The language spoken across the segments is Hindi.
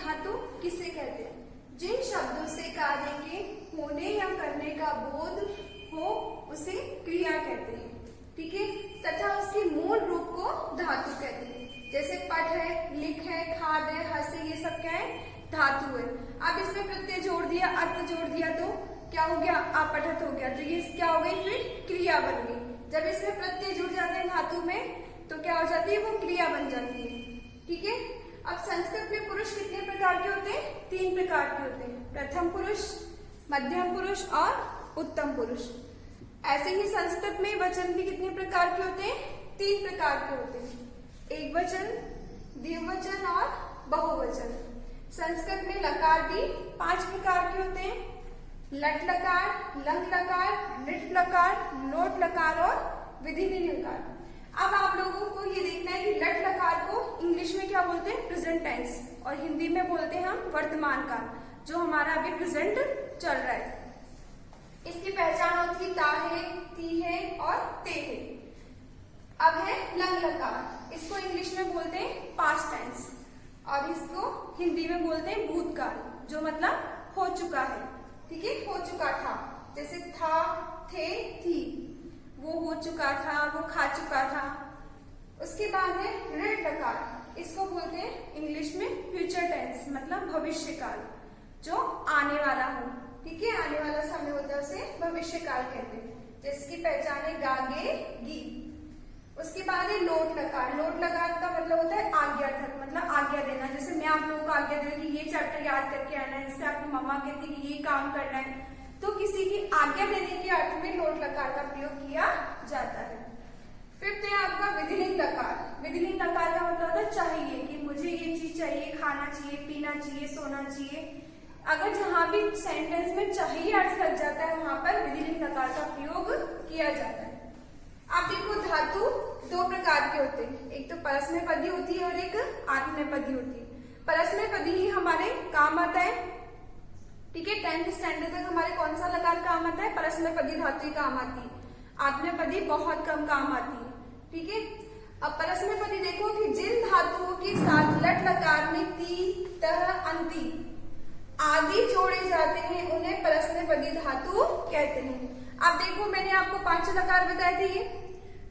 धातु किसे कहते हैं? जिन शब्दों से कार्य के होने या करने का बोध हो उसे क्रिया कहते हैं, ठीक है, तथा उसके मूल रूप को धातु कहते हैं। जैसे पठ है, लिख है, खाद है, हस है, ये सब क्या है? धातु है। अब इसमें प्रत्यय जोड़ दिया, अर्थ जोड़ दिया तो क्या हो गया? अपठत हो गया। तो ये क्या हो गई? फिर क्रिया बन गई। जब इसमें प्रत्यय जुड़ जाते हैं धातु में तो क्या हो जाती है? वो क्रिया बन जाती है, ठीक है। अब संस्कृत में पुरुष कितने प्रकार के होते हैं? 3 प्रकार के होते हैं, प्रथम पुरुष, मध्यम पुरुष और उत्तम पुरुष। ऐसे ही संस्कृत में वचन भी कितने प्रकार के होते हैं? 3 प्रकार के होते हैं, एक वचन, द्विवचन और बहुवचन। संस्कृत में लकार भी 5 प्रकार के होते हैं, लट लकार, लंग लकार, लिट लकार, लोट लकार और विधिलिंग लकार। अब आप लोगों को ये देखना है कि लट लकार को इंग्लिश में क्या बोलते हैं? प्रेजेंट टेंस, और हिंदी में बोलते हैं हम वर्तमान काल, जो हमारा अभी प्रेजेंट चल रहा है। इसकी पहचान होती है ता है, ती है और ते है। अब है लंग लकार, इसको इंग्लिश में बोलते हैं पास्ट टेंस और इसको हिंदी में बोलते हैं भूतकाल, जो मतलब हो चुका है, ठीक है, हो चुका था। जैसे था, थे, थी, वो हो चुका था, वो खा चुका था। उसके बाद है ऋण लकार, इसको बोलते हैं इंग्लिश में फ्यूचर टेंस, मतलब भविष्य काल, जो आने वाला हो, ठीक है, आने वाला समय होता है उसे भविष्य काल कहते हैं। जिसकी पहचान है गागे, गी। उसके बाद है लोट लकार। लोट लकार का मतलब होता है आज्ञार्थक, मतलब आज्ञा देना। जैसे मैं आप लोगों को आज्ञा दे रही हूँ कि ये चैप्टर याद करके आना है, इससे आपकी मम्मा कहती है कि ये काम करना है, तो किसी की आज्ञा देने के अर्थ में लोट लकार का प्रयोग किया जाता है। फिफ्थ है आपका विधिलिंग लकार। विधिलिंग लकार का मतलब होता है चाहिए, कि मुझे ये चीज चाहिए, खाना चाहिए, पीना चाहिए, सोना चाहिए। अगर जहां भी सेंटेंस में चाहिए अर्थ लग जाता है वहां पर विधिलिंग लकार का प्रयोग किया जाता है। आप देखो धातु 2 प्रकार के होते हैं, एक तो परस्मैपदी होती है और एक आत्मनेपदी होती है। परस्मैपदी ही हमारे काम आता है, ठीक है, 10th स्टैंडर्ड तक हमारे कौन सा लकार काम आता है? परस्मैपदी धातु ही काम आती है, आत्मनेपदी बहुत कम काम आती है, ठीक है। अब परस्मैपदी देखो कि जिन धातुओं के साथ लट लकार में ती, तह, अंति आदि जोड़े जाते हैं उन्हें परस्मैपदी धातु कहते हैं। अब देखो मैंने आपको 5 लकार बताए थे, ये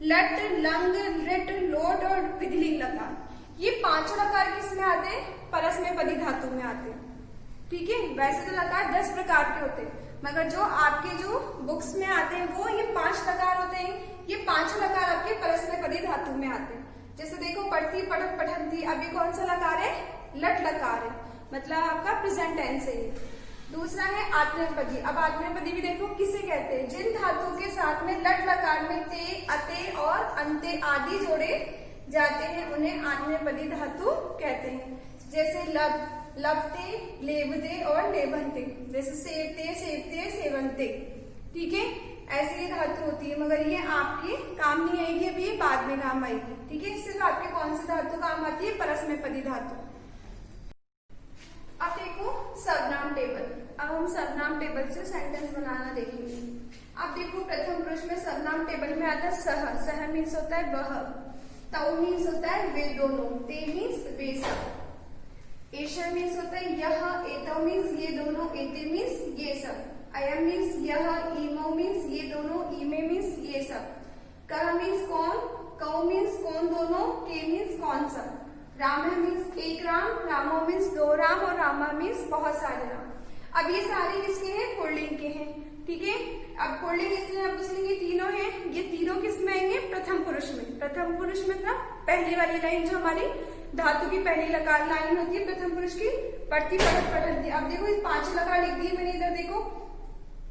लट, लंग, लिट, लोट और विधिलिंग लकार। ये 5 लकार किसमें आते हैं? परस्मैपदी धातु में आते हैं, ठीक है। वैसे तो लकार 10 प्रकार के होते हैं, मगर जो आपके जो बुक्स में आते हैं वो ये 5 लकार होते हैं। ये 5 लकार आपके परस्मैपदी धातु में आते हैं। जैसे देखो पढ़ती, पढ़त, पठंती, अभी कौन सा लकार है? लट लकार है, मतलब आपका प्रेजेंट टेंस है। दूसरा है आत्मनेपदी। अब आत्मनेपदी भी देखो किसे कहते हैं? जिन धातुओं के साथ में लट लकार में ते, अते और अंते आदि जोड़े जाते हैं उन्हें आत्मनेपदी धातु कहते हैं। जैसे लब, लबते, लेबते और लेबनते। जैसे सेवते, सेवते, सेवनते, ठीक है, ऐसी ये धातु होती है, मगर ये आपके काम नहीं आएगी, अभी ये बाद में काम आएगी, ठीक है। सिर्फ आपके कौन सी धातु काम आती है? परस्मैपदी धातु। अब देखो सर्वनाम टेबल। अब हम सर्वनाम टेबल से सेंटेंस बनाना देखेंगे। अब देखो प्रथम पुरुष में सर्वनाम टेबल में आता है सह। सह मीन्स होता है वह, तौ मीन्स होता है वे दोनों, ते मीन्स वे सब, एषः मीन्स होता है यह, एतौ मीन्स ये दोनों, एते मीन्स ये सब, अयम मीन्स यह, इमौ मीन्स ये दोनों, इमे मीन्स ये सब, कह मीन्स कौन, कौ मीन्स कौन दोनों, के मीन्स कौन सब, राम मीन्स एक राम, रामो मीन्स 2 राम और रामा मीन्स बहुत सारे राम। अब ये सारे किसके हैं? पुल्लिंग के हैं, ठीक है। अब पुल्लिंग इसलिए आप पूछेंगे तीनों हैं, ये तीनों किसमें आएंगे? प्रथम पुरुष में। प्रथम पुरुष में था पहली वाली लाइन जो हमारी धातु की पहली लकार लाइन होती है प्रथम पुरुष की, पढ़ती, पढ़त, पठंती। अब देखो इस 5 लकार लिख दिए मैंने, इधर देखो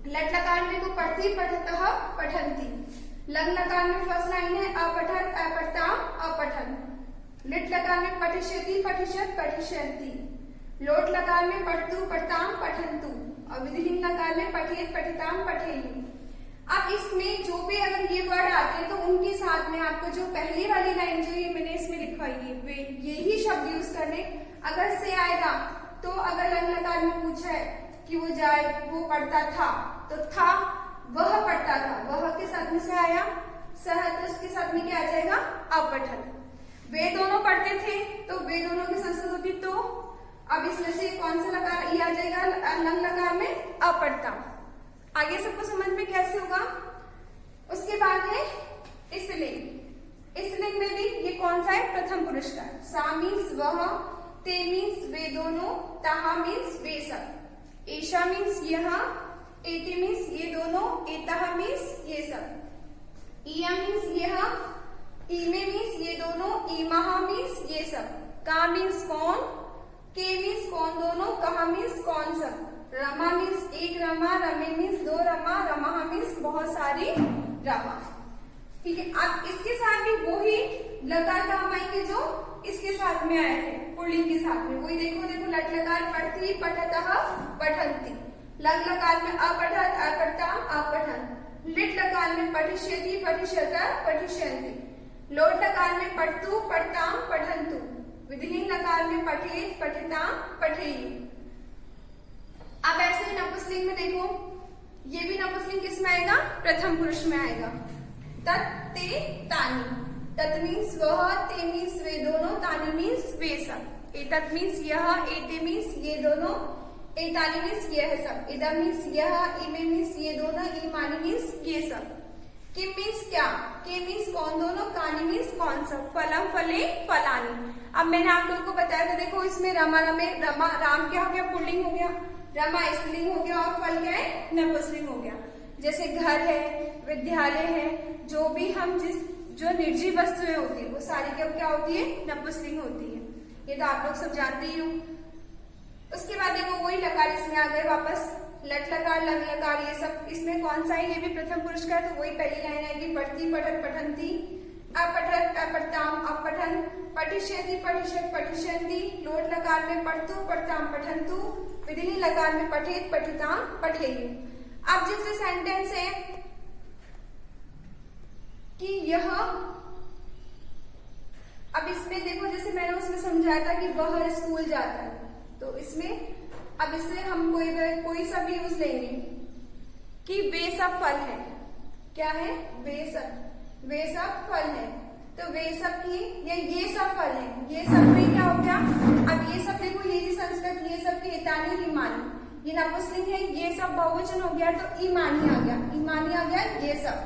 लट लकार में देखो पढ़ती, पठतः, पठंती। लंग लकार में फर्स्ट लाइन है अपठत, अपठताम, अपठन। लिट लकार में पठिष्यति, पठिष्यत, पठिष्यन्ति। लोट लकार में पठतु, पठताम, पठन्तु। और विधिलिंग लकार में पठेत, पठिताम, पठेयु। अब इसमें जो भी अगर ये वर्ड आते हैं तो उनके साथ में आपको जो पहली वाली लाइन जो ये मैंने इसमें लिखवाई है वे यही शब्द यूज करने। अगर से आएगा तो अगर लंग लकार में पूछा है कि वो जाए, वो पढ़ता था, तो था, वह पढ़ता था, वह के साथ में से आया, सह तो उसके साथ में क्या आ जाएगा? अपठन। वे दोनों पढ़ते थे तो वे दोनों की संस्कृत होती तो, अब इसमें से कौन सा लकार ये आ जाएगा लंग लकार में अपठता। आगे सबको समझ में कैसे होगा। उसके बाद है स्त्रीलिंग। स्त्रीलिंग में भी ये कौन सा है, प्रथम पुरुष का। सा मीन्स वह, ते मीन्स वे दोनों, ताहा मीन्स वे सब, ऐशा मीन्स यह, एते मीन्स ये दोनों, एताहा मीन्स ये सब, इया मीन्स यह, इमे मीन्स ये दोनों, इमाहा मीन्स ये सब, का मीन्स कौन, के मीन्स कौन दोनों, कहा मीन्स कौन सब, रमा मीन्स एक रमा, रमे मीन्स दो रमा, रमाहा मीन्स बहुत सारी रमा। ठीक है। अब इसके साथ भी वही लकार काम आएंगे जो इसके साथ में आए थे पुल्लिंग के साथ में। वही देखो लट लकार पठती, पठतः, पठन्ति। लग लकार में अपठत, अपठताम, अपठन। लिट लकार में पठिष्यति, पठिष्यतः, पठिष्यन्ति। लोट लकार में पठतु, पठताम, पठन्तु। विधिलिंग लकार में पठेत, पठिताम, पठेयु। अब ऐसे नपुंसकलिंग में देखो, ये भी नपुंसकलिंग किस में आएगा, प्रथम पुरुष में आएगा। तत्, ते, तानि। तत् मीन्स वह, ते मीन्स वे दोनों, तानि मीन्स वे सब, एतत् मीन्स यह, एते मीन्स ये दोनों, एतानि मीन्स यह सब, इदम मीन्स यह, इमे मीन्स ये दोनों, इमानि मीन्स ये सब। किम मीन्स क्या, के मीन्स कौन दोनों, कानि मीन्स कौन सब, फलम, फले, फलानि। अब मैंने आप लोगों को बताया था, देखो इसमें रमा, रमे, रमा, राम क्या हो गया, पुल्लिंग हो गया, रमा स्त्रीलिंग हो गया, और फल क्या है, नपुंसकलिंग हो गया। जैसे घर है, विद्यालय है, जो भी हम जो निर्जीव वस्तुएं होती है वो सारी क्या होती है, नपुंसकलिंग होती है। ये तो आप लोग सब जानते ही हो। उसके बाद देखो वही लकार इसमें आ गए वापस, लट लकार, लंग लकार, ये सब इसमें कौन सा है, ये भी प्रथम पुरुष का है, तो वही पहली लाइन आएगी, पठती, पठत, पठन्ति, अपठत, अपठताम, अपठन, पठिष्यति, पठिष्यत, पठिष्यन्ति। लोट लकार में पठतु, पठताम, पठन्तु। विधिलिंग लकार में पठेत, पठिताम, पठेयु। अब जैसे सेंटेंस है कि यह, अब इसमें देखो जैसे मैंने उसमें समझाया था कि वह स्कूल जाता है, तो इसमें अब इससे हम कोई सा भी यूज लेंगे कि वे सब फल है। क्या है, वे सब फल है, तो वे सब की या ये सब फल है, ये सब में क्या हो गया, अब ये सब देखो, ये संस्कृत, ये सब की एतानी, इमानी, ये नपुंसकलिंग है, ये सब बहुवचन हो गया, तो ईमानी आ गया, ईमानी आ गया, ये सब,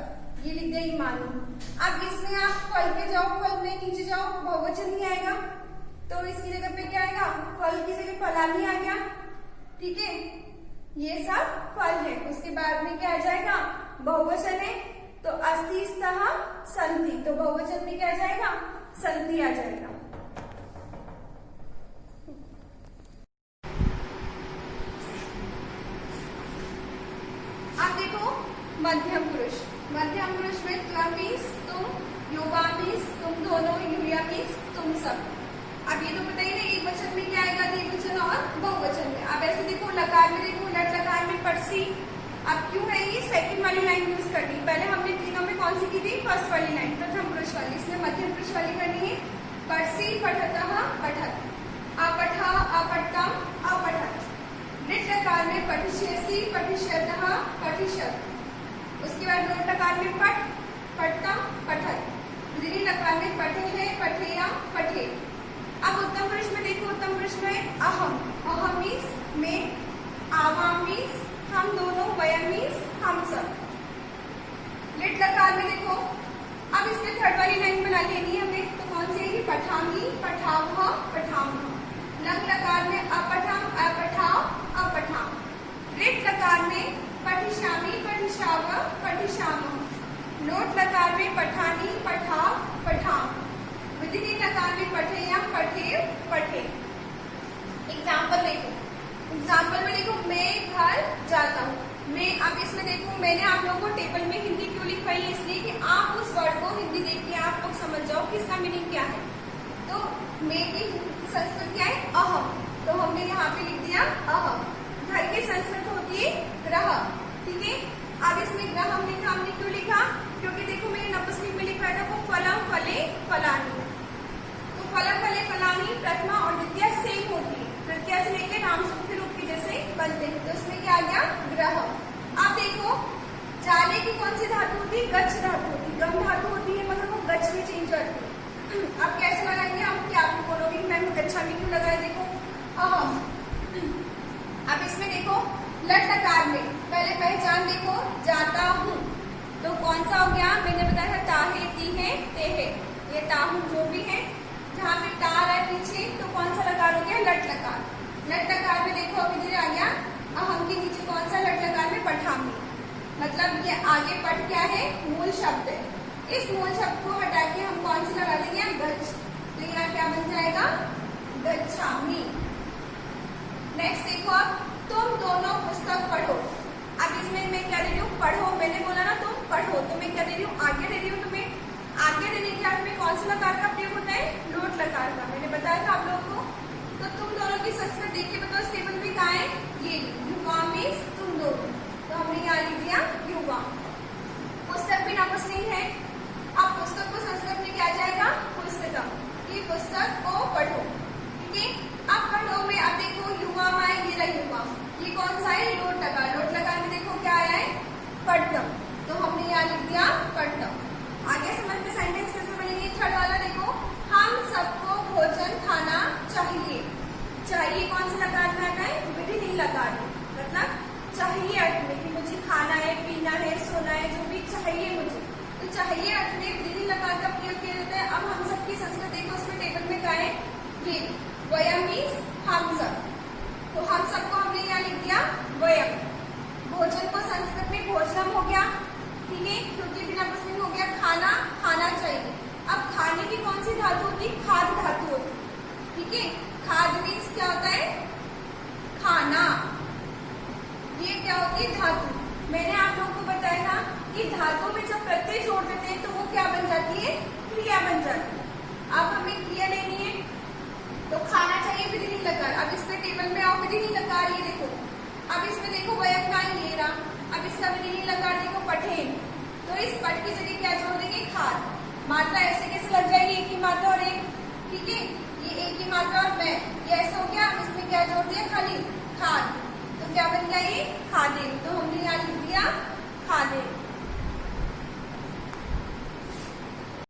ये लिख दिया ईमानी। अब इसमें आप फल पे जाओ, फल में नीचे जाओ, बहुवचन नहीं आएगा, तो इसकी जगह पे क्या आएगा, फल की जगह फलानी आ गया। ठीक है, ये सब फल है। उसके बाद में क्या आ जाएगा, बहुवचन है, तो अस्ति, स्तः, सन्ति, तो बहुवचन में क्या आ जाएगा, सन्ति आ जाएगा। अब देखो मध्यम पुरुष। मध्यम पुरुष में त्वम मीन्स तुम, युवा मीन्स तुम दोनों, यूया मीन्स तुम सब। अब ये तो पता ही नहीं, एक वचन में क्या आएगा, द्विवचन और बहुवचन में। अब ऐसे देखो लकार में, देखो लट लकार में पठसी। अब क्यों है ये सेकंड वाली लाइन यूज करनी, पहले हमने तीनों में कौन सी की थी, फर्स्ट वाली लाइन, प्रथम पुरुष वाली, इसमें मध्यम पुरुष वाली करनी है। पठसी, पठतः, पठत, अपठा, अपठतम, अपठत। लिट लकार में पठिष्यसि, पठिष्यतः, पठिष्यत। उसके बाद लोट लकार में पठ, पठतम, पठत। विधिलिंग लकार में पठेः, पठेयं, पठेत्। अब उत्तम पुरुष में देखो, उत्तम पुरुष में अहम, अहम मीन्स मैं, आवाम मीन्स हम दोनों, वयम मीन्स हम सब। लिट लकार में देखो, अब इसमें थर्ड वाली लाइन बना लेनी है हमें, तो कौन सी है, पठामी, पठावः, पठामः। लंग लकार में अपठम, अपठाव, अपठाम। लिट लकार में पठिष्यामि, पठिष्यावः, पठिष्यामः। लोट लकार में पठानी, पठाव, पठाम। विधिलिंग लकार में पठेयं, पठेव, पठे। एग्जाम्पल देखो, एग्जाम्पल में देखो, मैं घर जाता हूँ, मैं, अब इसमें देखो मैंने आप लोगों को टेबल में हिंदी क्यों लिखवाई है, इसलिए कि आप उस वर्ड को हिंदी देख के आप लोग समझ जाओ कि इसका मीनिंग क्या है। तो मैं की संस्कृत क्या है, अहम, तो हमने यहाँ पे लिख दिया अहम। घर की संस्कृत होती है ग्रह। ठीक है, अब इसमें ग्रह हमने क्यों लिखा, क्योंकि देखो मैंने नपुंसकलिंग में लिखा था वो फलम, फले, फलानी, तो फलम, फले, फलानी प्रथमा और द्वितीय सेम होती है, तृतीया से लेकर नाम के रूप के जैसे बनते हैं, तो इसमें क्या आ गया, ग्रह। अब देखो जाले की कौन सी धातु होती है, गच्छ धातु होती है, गम धातु होती है, मगर वो गच्छ में चेंज होती है। अब कैसे लगाएंगे हम, क्या आप बोलोगे मैम गच्छा में क्यों लगाए, देखो अहम। अब इसमें देखो लट लकार में पहले पहचान देखो, जाता हूँ, तो कौन सा हो गया, मैंने बताया था ताहे तीहे तेहे, ये ताहू जो भी है, जहाँ पे तार है पीछे तो कौन सा लकार हो गया, लट लकार। लट लकार में देखो अब इधर आ गया अहम के नीचे कौन सा लट लकार में, पठामी, मतलब ये आगे पठ क्या है, मूल शब्द है। इस मूल शब्द को हटा के हम कौन सी लगा देंगे, गच्छ, तो यहाँ क्या बन जाएगा, गच्छामी। नेक्स्ट देखो अब तुम दोनों पुस्तक पढ़ो। अब इसमें मैं क्या दे रही हूँ, पढ़ो, मैंने बोला ना तुम पढ़ो, तो मैं क्या दे रही हूँ, आज्ञा दे रही हूँ तुम्हें। आज्ञा देने के बाद में कौन सा लकार का प्रयोग होता है, लोट लकार का, मैंने बताया था आप लोगों को। तो तुम दोनों की संस्कृत देख के बताओ इस टेबल में कहाँ है, ये युवा मीन्स तुम दोनों, तो हमने यहाँ लिख दिया युवा। पुस्तक भी नामस्लिंग है। अब पुस्तक को संस्कृत में क्या जाएगा, पुस्तकम, ये पुस्तक को पढ़ो, ठीक है। अब पढ़ो में अब देखो युवा में ये रहा युवा, ये कौन सा है, लोट लकार। लोट लकार में देखो क्या आया है, पढ़तम, तो हमने यहाँ लिख दिया पढ़तम। आगे समझ में सेंटेंस कैसे बनेंगे, थर्ड वाला देखो, हम सबको भोजन खाना चाहिए। चाहिए कौन से लकार में आता है, विधिलिंग लकार में, मतलब चाहिए अर्थ में कि मुझे खाना है, पीना है, सोना है, जो भी चाहिए मुझे, तो चाहिए अर्थ में विधिलिंग लकार का प्रयोग किया जाता है। अब हम सबकी संस्कृत देखो उसमें टेबल में क्या है, ये वयम मीन्स हम सब, तो हम सबको हमने यहाँ लिख दिया वयम। भोजन को संस्कृत में भोजनम हो गया, ठीक है, क्योंकि बिना पुस्लिंग हो गया, खाना, खाना चाहिए। अब खाने की कौन सी धातु होती है, खाद धातु होती है, ठीक है। खाद मीन्स क्या होता है, खाना, ये क्या होती है, धातु। मैंने आप लोगों को बताया था कि धातु में जब प्रत्यय जोड़ देते हैं तो वो क्या बन जाती है, क्रिया बन जाती है। अब हमें क्रिया लेनी है, तो खाना चाहिए विधिलिंग लकार। अब इसमें टेबल में आओ, विधिलिंग लकार ये देखो, अब इसमें देखो वयम का ये रहा, अब इसका विधिलिंग लकार देखो पठेन, तो इस पठ की जगह क्या जोड़ देंगे, खाद। मात्रा ऐसे कैसे लग जाएगी, एक ही मात्रा और एक, ठीक है, ये एक ही मात्रा और मैं, ये ऐसा हो गया। अब इसमें क्या जोड़ दिया, खाली खाद, तो क्या बन गया, ये खादेन, तो हमने यहाँ लिख दिया खादेन।